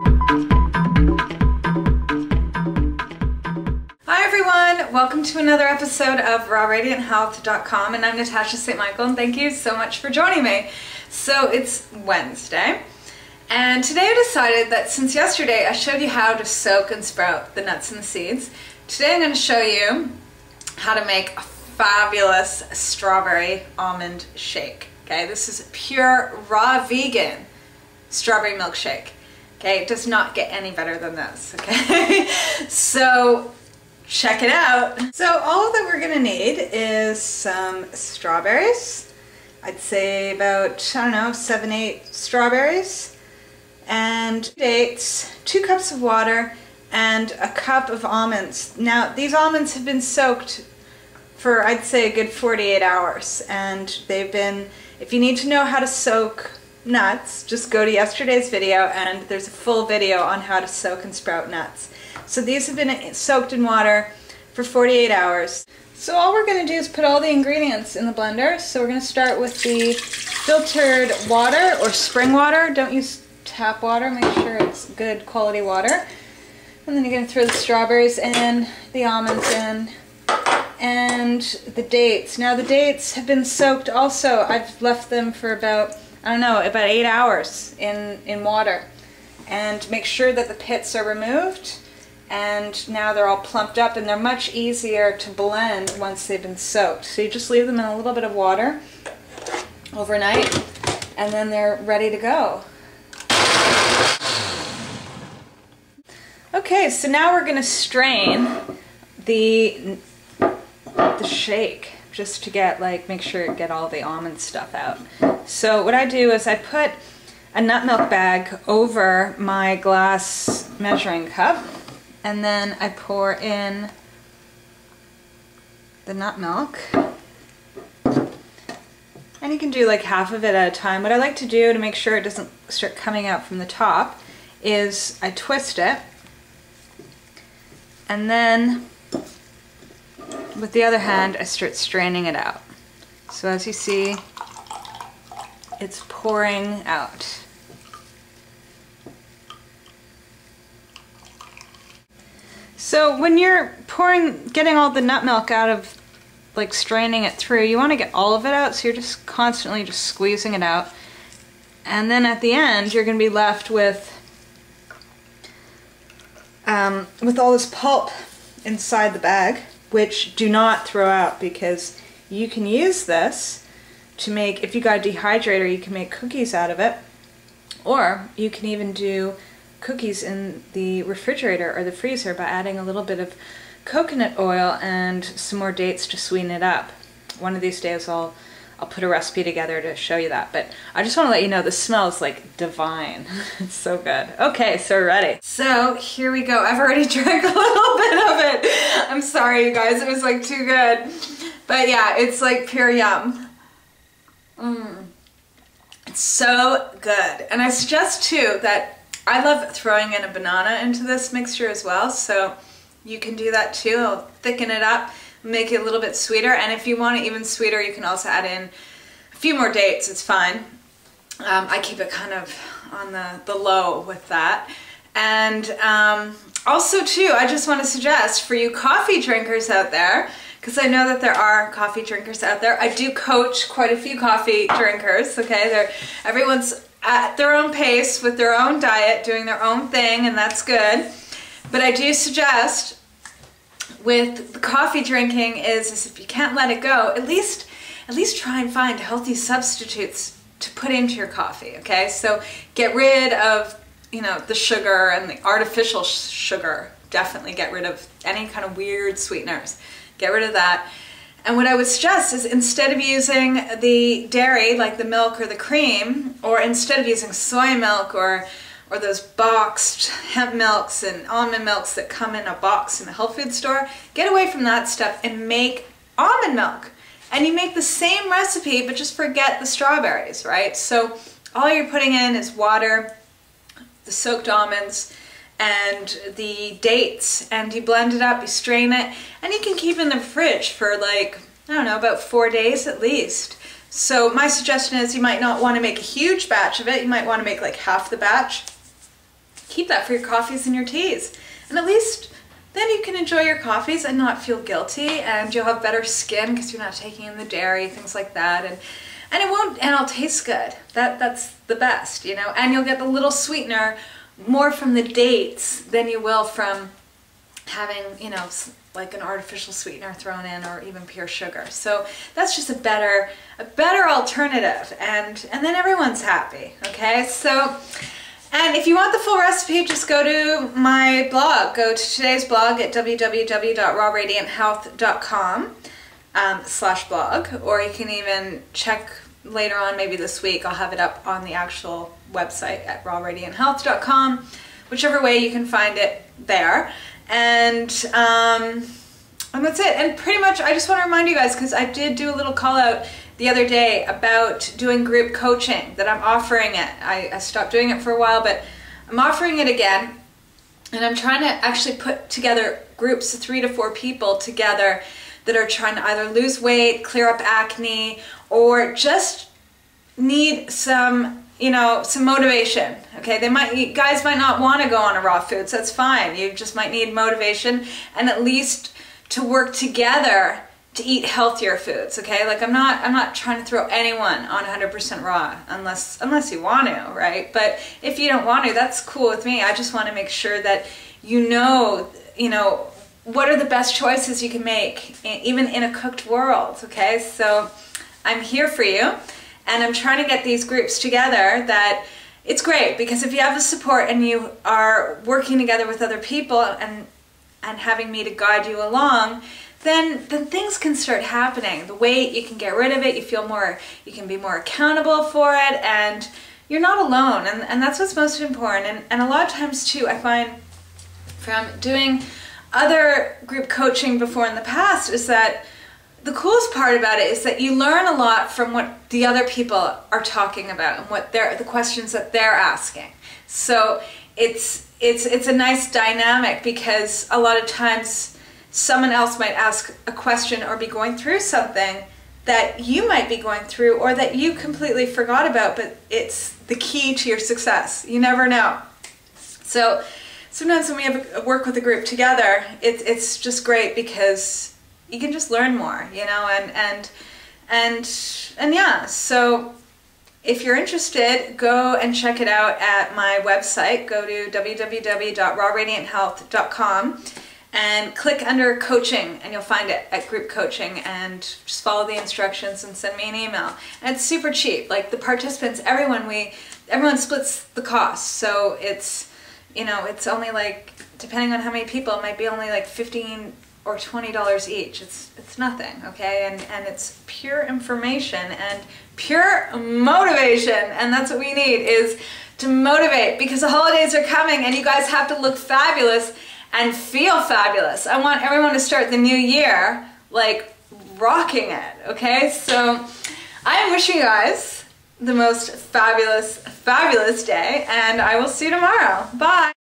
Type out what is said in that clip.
Hi everyone, welcome to another episode of RawRadiantHealth.com, and I'm Natasha St. Michael, and thank you so much for joining me. So it's Wednesday, and today I decided that since yesterday I showed you how to soak and sprout the nuts and the seeds, today I'm going to show you how to make a fabulous strawberry almond shake. Okay, this is pure raw vegan strawberry milkshake. Okay, it does not get any better than this. Okay, so check it out. So all that we're gonna need is some strawberries. I'd say about, I don't know, 7-8 strawberries, and dates, 2 cups of water, and a cup of almonds. Now these almonds have been soaked for, I'd say, a good 48 hours, and they've been, if you need to know how to soak nuts, just go to yesterday's video, and there's a full video on how to soak and sprout nuts. So these have been soaked in water for 48 hours. So all we're going to do is put all the ingredients in the blender. So we're going to start with the filtered water or spring water. Don't use tap water, make sure it's good quality water. And then you're going to throw the strawberries in, the almonds in, and the dates. Now the dates have been soaked also. I've left them for about, I don't know, about 8 hours in water. And make sure that the pits are removed. And now they're all plumped up, and they're much easier to blend once they've been soaked. So you just leave them in a little bit of water overnight, and then they're ready to go. Okay, so now we're going to strain the shake, just to get, like, make sure you get all the almond stuff out. So what I do is I put a nut milk bag over my glass measuring cup, and then I pour in the nut milk. And you can do like half of it at a time. What I like to do to make sure it doesn't start coming out from the top is I twist it, and then with the other hand I start straining it out. So as you see, it's pouring out. So when you're getting all the nut milk out of, like, straining it through, you want to get all of it out, so you're just constantly just squeezing it out. And then at the end, you're going to be left with all this pulp inside the bag, which do not throw out, because you can use this to make, if you got a dehydrator, you can make cookies out of it, or you can even do cookies in the refrigerator or the freezer by adding a little bit of coconut oil and some more dates to sweeten it up. One of these days I'll put a recipe together to show you that, but I just want to let you know this smells like divine. It's so good. Okay, so we're ready. So here we go. I've already drank a little bit of it. I'm sorry you guys, it was like too good. But yeah, it's like pure yum. It's so good. And I suggest too that I love throwing in a banana into this mixture as well, so you can do that too. It'll thicken it up, make it a little bit sweeter, and if you want it even sweeter, you can also add in a few more dates. It's fine. I keep it kind of on the low with that. And also too, I just want to suggest for you coffee drinkers out there, because I know that there are coffee drinkers out there. I do coach quite a few coffee drinkers, okay? Everyone's at their own pace with their own diet, doing their own thing, and that's good. But I do suggest with the coffee drinking is if you can't let it go, at least try and find healthy substitutes to put into your coffee, okay? So get rid of, you know, the sugar and the artificial sugar. Definitely get rid of any kind of weird sweeteners. Get rid of that. And what I would suggest is, instead of using the dairy, like the milk or the cream, or instead of using soy milk or those boxed hemp milks and almond milks that come in a box in a health food store, get away from that stuff and make almond milk. And you make the same recipe, but just forget the strawberries, right? So all you're putting in is water, the soaked almonds, and the dates, and you blend it up, you strain it, and you can keep it in the fridge for, like, I don't know, about 4 days at least. So my suggestion is you might not want to make a huge batch of it. You might want to make like half the batch, keep that for your coffees and your teas. And at least then you can enjoy your coffees and not feel guilty, and you'll have better skin because you're not taking in the dairy, things like that. And it'll taste good. That's the best, you know, and you'll get the little sweetener more from the dates than you will from having, you know, like an artificial sweetener thrown in, or even pure sugar. So that's just a better alternative, and then everyone's happy, okay? So, and if you want the full recipe, just go to my blog. Go to today's blog at www.rawradianthealth.com /blog, or you can even check later on, maybe this week, I'll have it up on the actual website at RawRadiantHealth.com, whichever way you can find it there. And that's it. And pretty much, I just want to remind you guys, because I did do a little call out the other day about doing group coaching, that I'm offering it. I stopped doing it for a while, but I'm offering it again. And I'm trying to actually put together groups of 3 to 4 people together that are trying to either lose weight, clear up acne, or just need some, you know, some motivation. Okay, guys might not want to go on a raw foods. That's fine. You just might need motivation, and at least to work together to eat healthier foods. Okay, like I'm not trying to throw anyone on 100% raw unless you want to, right? But if you don't want to, that's cool with me. I just want to make sure that you know what are the best choices you can make, even in a cooked world. Okay, so I'm here for you, and I'm trying to get these groups together. That it's great, because if you have the support and you are working together with other people and having me to guide you along, then things can start happening. The weight, you can get rid of it, you can be more accountable for it, and you're not alone, and that's what's most important. And a lot of times too, I find from doing other group coaching before in the past, is that the coolest part about it is that you learn a lot from what the other people are talking about and what the questions that they're asking. So it's a nice dynamic, because a lot of times someone else might ask a question or be going through something that you might be going through, or that you completely forgot about, but it's the key to your success. You never know. So sometimes when we work with a group together, it's just great, because you can just learn more, you know, and yeah. So if you're interested, go and check it out at my website. Go to www.rawradianthealth.com and click under coaching, and you'll find it at group coaching, and just follow the instructions and send me an email. And it's super cheap. Like the participants, everyone splits the cost. So it's, you know, it's only like, depending on how many people, it might be only like $15 or $20 each. It's nothing, okay? And it's pure information and pure motivation, and that's what we need, is to motivate, because the holidays are coming and you guys have to look fabulous and feel fabulous. I want everyone to start the new year like rocking it, okay? So I'm wishing you guys the most fabulous, fabulous day, and I will see you tomorrow. Bye!